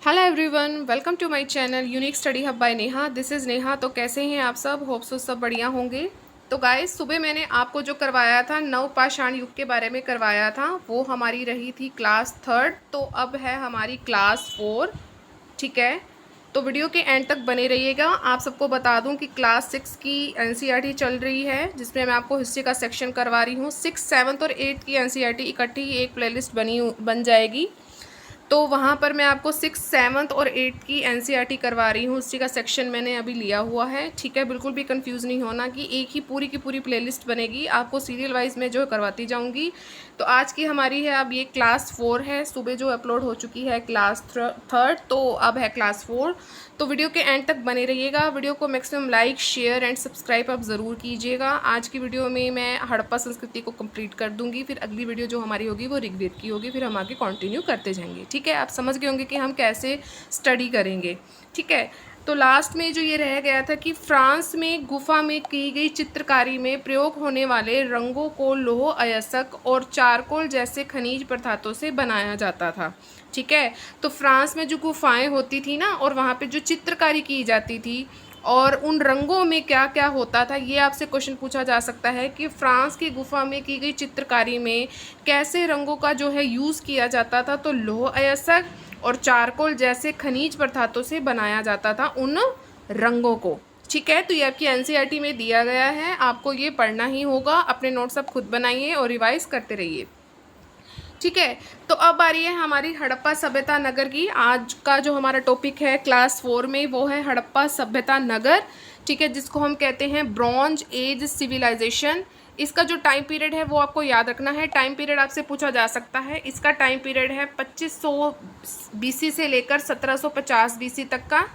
Hello everyone, welcome to my channel unique study hub by Neha. This is Neha. तो कैसे हैं आप सब? होप सो सब बढ़िया होंगे। तो गाइस, सुबह मैंने आपको जो करवाया था नवपाषाण युग के बारे में करवाया था, वो हमारी रही थी क्लास थर्ड। तो अब है हमारी क्लास फोर। ठीक है, तो वीडियो के एंड तक बने रहिएगा। आप सबको बता दूं कि क्लास सिक्स की एनसीईआरटी चल रही है, जिसमें मैं आपको हिस्ट्री का सेक्शन करवा रही हूँ। सिक्स, सेवन्थ और एट्थ की एनसीईआरटी इकट्ठी ही एक प्लेलिस्ट बन जाएगी। तो वहाँ पर मैं आपको सिक्स, सेवन्थ और एट्थ की एनसीईआरटी करवा रही हूँ। उसी का सेक्शन मैंने अभी लिया हुआ है। ठीक है, बिल्कुल भी कंफ्यूज नहीं होना कि एक ही पूरी की पूरी प्लेलिस्ट बनेगी। आपको सीरियल वाइज में जो करवाती जाऊँगी। तो आज की हमारी है, अब ये क्लास फोर है। सुबह जो अपलोड हो चुकी है क्लास थर्ड, तो अब है क्लास फोर। तो वीडियो के एंड तक बने रहिएगा। वीडियो को maximum like, share and subscribe आप ज़रूर कीजिएगा। आज की वीडियो में मैं हड़प्पा संस्कृति को कंप्लीट कर दूंगी। फिर अगली वीडियो जो हमारी होगी वो ऋग्वेद की होगी। फिर हम आगे कंटिन्यू करते जाएंगे। ठीक है, आप समझ गए होंगे कि हम कैसे स्टडी करेंगे। ठीक है, तो लास्ट में जो ये रह गया था कि फ्रांस में गुफा में की गई चित्रकारी में प्रयोग होने वाले रंगों को लौह अयस्क और चारकोल जैसे खनिज पदार्थों से बनाया जाता था। ठीक है, तो फ्रांस में जो गुफाएं होती थी ना, और वहाँ पे जो चित्रकारी की जाती थी और उन रंगों में क्या क्या होता था, ये आपसे क्वेश्चन पूछा जा सकता है कि फ्रांस की गुफा में की गई चित्रकारी में कैसे रंगों का जो है यूज़ किया जाता था। तो लौह अयस्क और चारकोल जैसे खनिज पदार्थों से बनाया जाता था उन रंगों को। ठीक है, तो ये आपकी एनसीईआरटी में दिया गया है, आपको ये पढ़ना ही होगा। अपने नोट्स आप खुद बनाइए और रिवाइज करते रहिए। ठीक है, तो अब बारी है हमारी हड़प्पा सभ्यता नगर की। आज का जो हमारा टॉपिक है क्लास फोर में, वो है हड़प्पा सभ्यता नगर। ठीक है, जिसको हम कहते हैं ब्रॉन्ज एज सिविलाइजेशन। इसका जो टाइम पीरियड है वो आपको याद रखना है। टाइम पीरियड आपसे पूछा जा सकता है। इसका टाइम पीरियड है 2500 बीसी से लेकर 1750 बीसी तक का।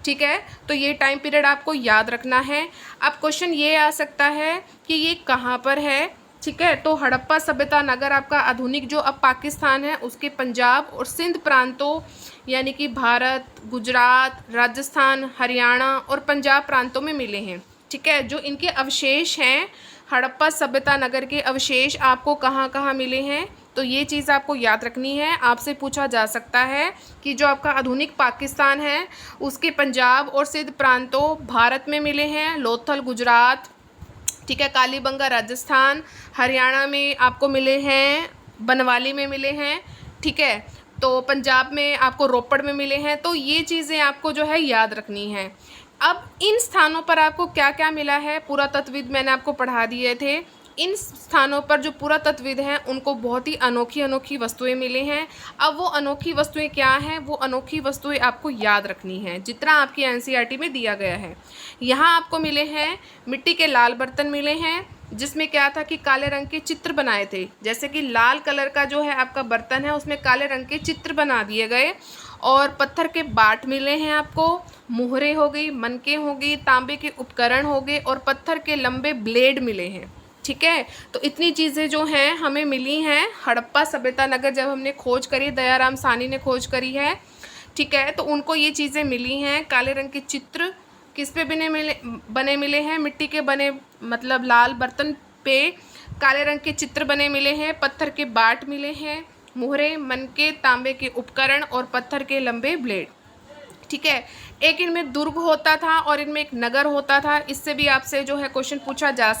ठीक है, तो ये टाइम पीरियड आपको याद रखना है। अब क्वेश्चन ये आ सकता है कि ये कहाँ पर है। ठीक है, तो हड़प्पा सभ्यता नगर आपका आधुनिक जो अब पाकिस्तान है उसके पंजाब और सिंध प्रांतों, यानी कि भारत, गुजरात, राजस्थान, हरियाणा और पंजाब प्रांतों में मिले हैं। ठीक है, जो इनके अवशेष हैं, हड़प्पा सभ्यता नगर के अवशेष आपको कहाँ कहाँ मिले हैं, तो ये चीज़ आपको याद रखनी है। आपसे पूछा जा सकता है कि जो आपका आधुनिक पाकिस्तान है उसके पंजाब और सिंध प्रांतों भारत में मिले हैं, लोथल गुजरात, ठीक है, कालीबंगा राजस्थान, हरियाणा में आपको मिले हैं, बनवाली में मिले हैं। ठीक है, तो पंजाब में आपको रोपड़ में मिले हैं। तो ये चीज़ें आपको जो है याद रखनी है। अब इन स्थानों पर आपको क्या क्या मिला है, पुरातत्वविद मैंने आपको पढ़ा दिए थे। इन स्थानों पर जो पुरातत्वविद हैं उनको बहुत ही अनोखी अनोखी वस्तुएं मिली हैं। अब वो अनोखी वस्तुएं क्या हैं, वो अनोखी वस्तुएं आपको याद रखनी हैं, जितना आपकी एनसीईआरटी में दिया गया है। यहाँ आपको मिले हैं मिट्टी के लाल बर्तन मिले हैं, जिसमें क्या था कि काले रंग के चित्र बनाए थे। जैसे कि लाल कलर का जो है आपका बर्तन है उसमें काले रंग के चित्र बना दिए गए। और पत्थर के बाट मिले हैं आपको, मुहरे हो गई, मनके हो गई, तांबे के उपकरण हो गए और पत्थर के लंबे ब्लेड मिले हैं। ठीक है, तो इतनी चीज़ें जो हैं हमें मिली हैं हड़प्पा सभ्यता नगर जब हमने खोज करी, दयाराम साहनी ने खोज करी है। ठीक है, तो उनको ये चीज़ें मिली हैं। काले रंग के चित्र किस पे बने मिले हैं, मिट्टी के बने, मतलब लाल बर्तन पे काले रंग के चित्र बने मिले हैं, पत्थर के बाट मिले हैं, मुहरे, मनके, तांबे के उपकरण और पत्थर के लंबे ब्लेड। ठीक है, एक इनमें दुर्ग होता था और इनमें एक नगर होता था। इससे भी आपसे जो है क्वेश्चन पूछा जा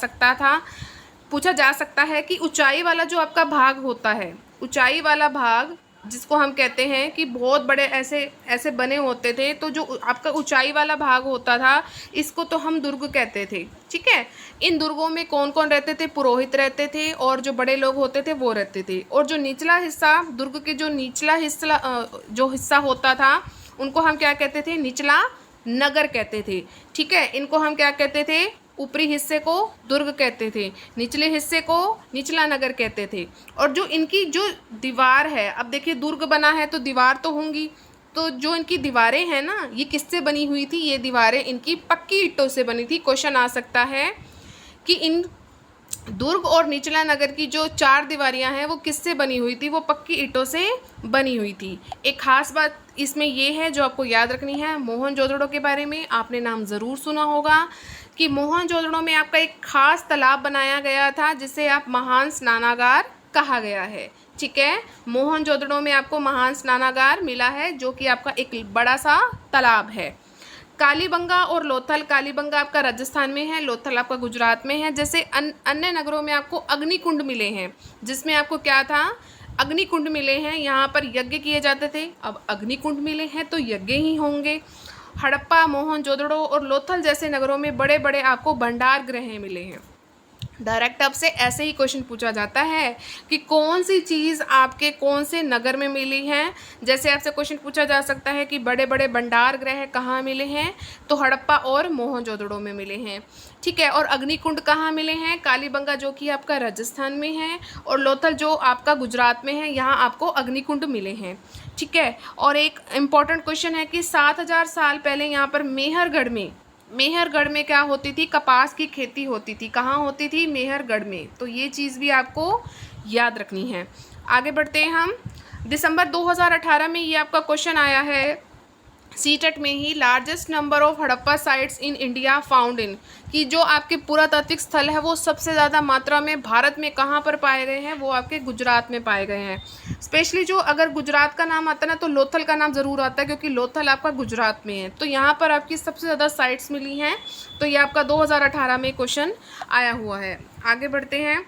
सकता है कि ऊंचाई वाला जो आपका भाग होता है, ऊंचाई वाला भाग जिसको हम कहते हैं कि बहुत बड़े ऐसे ऐसे बने होते थे, तो जो आपका ऊंचाई वाला भाग होता था इसको तो हम दुर्ग कहते थे। ठीक है, इन दुर्गों में कौन कौन रहते थे, पुरोहित रहते थे और जो बड़े लोग होते थे वो रहते थे। और जो निचला हिस्सा, दुर्ग के जो निचला हिस्सा होता था उनको हम क्या कहते थे, निचला नगर कहते थे। ठीक है, इनको हम क्या कहते थे, ऊपरी हिस्से को दुर्ग कहते थे, निचले हिस्से को निचला नगर कहते थे। और जो इनकी जो दीवार है, अब देखिए दुर्ग बना है तो दीवार तो होंगी, तो जो इनकी दीवारें हैं ना, ये किससे बनी हुई थी, ये दीवारें इनकी पक्की ईंटों से बनी थी। क्वेश्चन आ सकता है कि इन दुर्ग और निचला नगर की जो चार दीवारियां हैं वो किससे बनी हुई थी, वो पक्की ईंटों से बनी हुई थी। एक खास बात इसमें ये है जो आपको याद रखनी है, मोहनजोदड़ो के बारे में आपने नाम ज़रूर सुना होगा कि मोहनजोदड़ो में आपका एक खास तालाब बनाया गया था जिसे आप महान स्नानागार कहा गया है। ठीक है। मोहनजोदड़ो में आपको महान स्नानागार मिला है, जो कि आपका एक बड़ा सा तालाब है। कालीबंगा और लोथल, कालीबंगा आपका राजस्थान में है, लोथल आपका गुजरात में है। जैसे अन्य नगरों में आपको अग्निकुंड मिले हैं, जिसमें आपको क्या था, अग्निकुंड मिले हैं, यहाँ पर यज्ञ किए जाते थे। अब अग्निकुंड मिले हैं तो यज्ञ ही होंगे। हड़प्पा, मोहनजोदड़ो और लोथल जैसे नगरों में बड़े बड़े आपको भंडार गृह मिले हैं। डायरेक्ट आपसे ऐसे ही क्वेश्चन पूछा जाता है कि कौन सी चीज़ आपके कौन से नगर में मिली है। जैसे आपसे क्वेश्चन पूछा जा सकता है कि बड़े बड़े भंडार गृह कहाँ मिले हैं, तो हड़प्पा और मोहनजोदड़ो में मिले हैं। ठीक है। और अग्निकुंड कहाँ मिले हैं, कालीबंगा जो कि आपका राजस्थान में है, और लोथल जो आपका गुजरात में है, यहाँ आपको अग्निकुंड मिले हैं। ठीक है। और एक इम्पॉर्टेंट क्वेश्चन है कि 7000 साल पहले यहाँ पर मेहरगढ़ में क्या होती थी, कपास की खेती होती थी। कहाँ होती थी, मेहरगढ़ में। तो ये चीज़ भी आपको याद रखनी है। आगे बढ़ते हैं हम। दिसंबर 2018 में ये आपका क्वेश्चन आया है सीटेट में ही, largest number of Harappa sites in India found in, कि जो आपके पुरातात्विक स्थल है वो सबसे ज़्यादा मात्रा में भारत में कहाँ पर पाए गए हैं, वो आपके गुजरात में पाए गए हैं। स्पेशली जो अगर गुजरात का नाम आता है ना, तो लोथल का नाम ज़रूर आता है, क्योंकि लोथल आपका गुजरात में है। तो यहाँ पर आपकी सबसे ज़्यादा साइट्स मिली हैं। तो ये आपका 2018 में क्वेश्चन आया हुआ है। आगे बढ़ते हैं।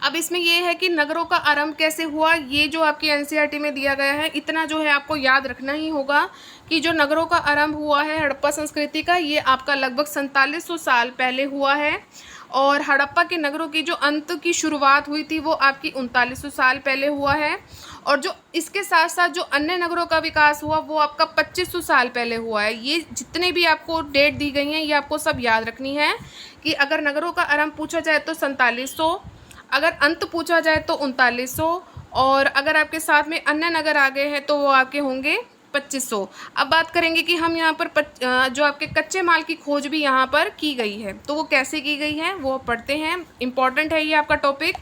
अब इसमें यह है कि नगरों का आरंभ कैसे हुआ, ये जो आपकी एनसीईआरटी में दिया गया है, इतना जो है आपको याद रखना ही होगा कि जो नगरों का आरंभ हुआ है हड़प्पा संस्कृति का, ये आपका लगभग 4700 साल पहले हुआ है। और हड़प्पा के नगरों की जो अंत की शुरुआत हुई थी वो आपकी 3900 साल पहले हुआ है। और जो इसके साथ साथ जो अन्य नगरों का विकास हुआ वो आपका 2500 साल पहले हुआ है। ये जितने भी आपको डेट दी गई हैं ये आपको सब याद रखनी है कि अगर नगरों का आरंभ पूछा जाए तो 4700, अगर अंत पूछा जाए तो 3900, और अगर आपके साथ में अन्य नगर आ गए हैं तो वो आपके होंगे 2500। अब बात करेंगे कि हम यहाँ पर जो आपके कच्चे माल की खोज भी यहाँ पर की गई है, तो वो कैसे की गई है वो पढ़ते हैं। इम्पॉर्टेंट है ये आपका टॉपिक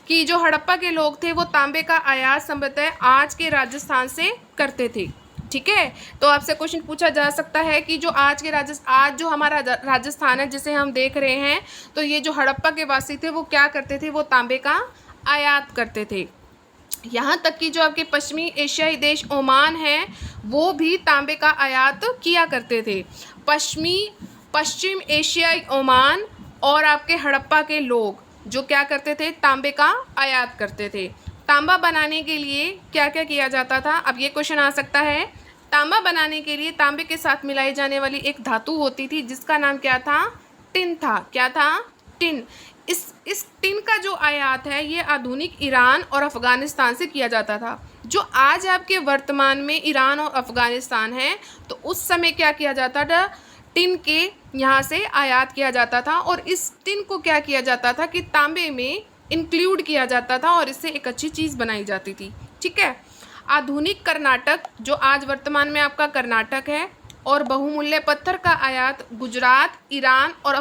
कि जो हड़प्पा के लोग थे वो तांबे का आयात संभवतः आज के राजस्थान से करते थे। ठीक है। तो आपसे क्वेश्चन पूछा जा सकता है कि जो आज जो हमारा राजस्थान है जिसे हम देख रहे हैं, तो ये जो हड़प्पा के वासी थे वो क्या करते थे, वो तांबे का आयात करते थे। यहाँ तक कि जो आपके पश्चिमी एशियाई देश ओमान है वो भी तांबे का आयात किया करते थे। पश्चिम एशियाई ओमान और आपके हड़प्पा के लोग जो क्या करते थे, तांबे का आयात करते थे। तांबा बनाने के लिए क्या क्या किया जाता था, अब ये क्वेश्चन आ सकता है। तांबा बनाने के लिए तांबे के साथ मिलाई जाने वाली एक धातु होती थी जिसका नाम क्या था, टिन था। क्या था, टिन। इस टिन का जो आयात है ये आधुनिक ईरान और अफ़गानिस्तान से किया जाता था। जो आज आपके वर्तमान में ईरान और अफ़गानिस्तान है, तो उस समय क्या किया जाता था, टिन के यहाँ से आयात किया जाता था। और इस टिन को क्या किया जाता था कि तांबे में इंक्लूड किया जाता था और इससे एक अच्छी चीज़ बनाई जाती थी। ठीक है। आधुनिक कर्नाटक जो आज वर्तमान में आपका कर्नाटक है, और बहुमूल्य पत्थर का आयात गुजरात, ईरान और